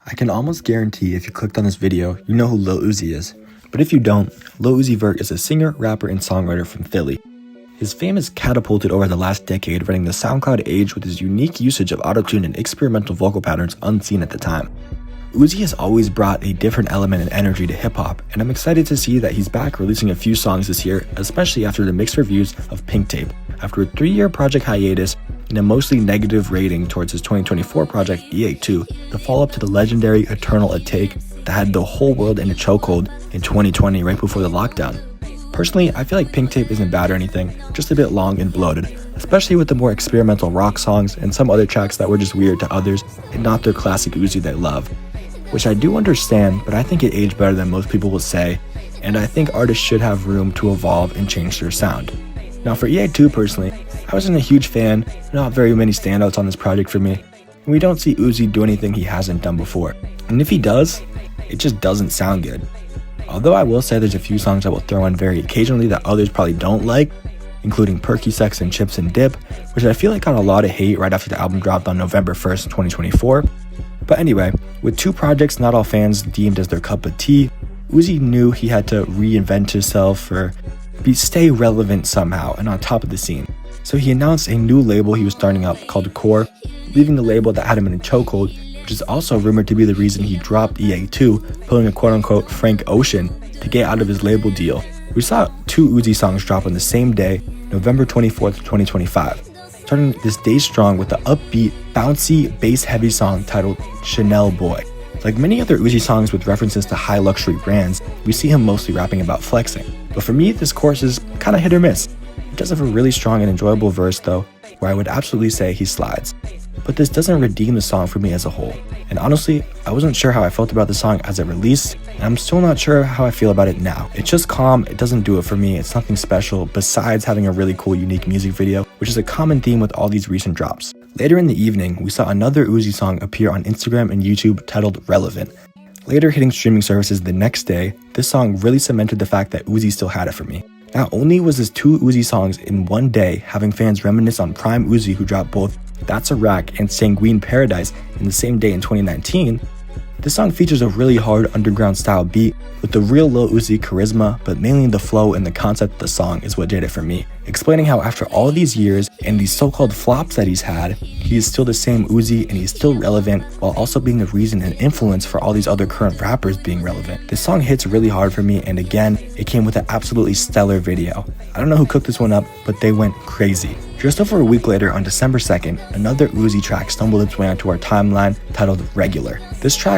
I can almost guarantee if you clicked on this video, you know who Lil Uzi is. But if you don't, Lil Uzi Vert is a singer, rapper, and songwriter from Philly. His fame has catapulted over the last decade, running the SoundCloud age with his unique usage of autotune and experimental vocal patterns unseen at the time. Uzi has always brought a different element and energy to hip-hop, and I'm excited to see that he's back releasing a few songs this year, especially after the mixed reviews of Pink Tape. After a 3-year project hiatus and a mostly negative rating towards his 2024 project E82, the follow-up to the legendary Eternal A Take that had the whole world in a chokehold in 2020 right before the lockdown. Personally, I feel like Pink Tape isn't bad or anything, just a bit long and bloated, especially with the more experimental rock songs and some other tracks that were just weird to others and not their classic Uzi they love. Which I do understand, but I think it aged better than most people will say, and I think artists should have room to evolve and change their sound. Now for E82 personally, I wasn't a huge fan, not very many standouts on this project for me, and we don't see Uzi do anything he hasn't done before. And if he does, it just doesn't sound good. Although I will say there's a few songs I will throw in very occasionally that others probably don't like, including Perky Sex and Chips and Dip, which I feel like got a lot of hate right after the album dropped on November 1st, 2024. But anyway, with 2 projects not all fans deemed as their cup of tea, Uzi knew he had to reinvent himself or stay relevant somehow and on top of the scene. So he announced a new label he was starting up called Core, leaving the label that had him in a chokehold, which is also rumored to be the reason he dropped E82, pulling a quote-unquote Frank Ocean to get out of his label deal. We saw 2 Uzi songs drop on the same day, November 24th, 2025. Starting this day strong with the upbeat, bouncy, bass-heavy song titled Chanel Boy. Like many other Uzi songs with references to high luxury brands, we see him mostly rapping about flexing. But for me, this course is kinda hit or miss. It does have a really strong and enjoyable verse though, where I would absolutely say he slides. But this doesn't redeem the song for me as a whole. And honestly, I wasn't sure how I felt about the song as it released, and I'm still not sure how I feel about it now. It's just calm, it doesn't do it for me, it's nothing special besides having a really cool unique music video, which is a common theme with all these recent drops. Later in the evening, we saw another Uzi song appear on Instagram and YouTube titled Relevant. Later hitting streaming services the next day, this song really cemented the fact that Uzi still had it for me. Not only was his 2 Uzi songs in one day having fans reminisce on Prime Uzi who dropped both That's a Rack and Sanguine Paradise in the same day in 2019, this song features a really hard underground style beat with the real Lil Uzi charisma, but mainly the flow and the concept of the song is what did it for me. Explaining how after all these years and these so-called flops that he's had, he is still the same Uzi and he's still relevant while also being the reason and influence for all these other current rappers being relevant. This song hits really hard for me, and again, it came with an absolutely stellar video. I don't know who cooked this one up, but they went crazy. Just over a week later, on December 2nd, another Uzi track stumbled its way onto our timeline titled Regular. This track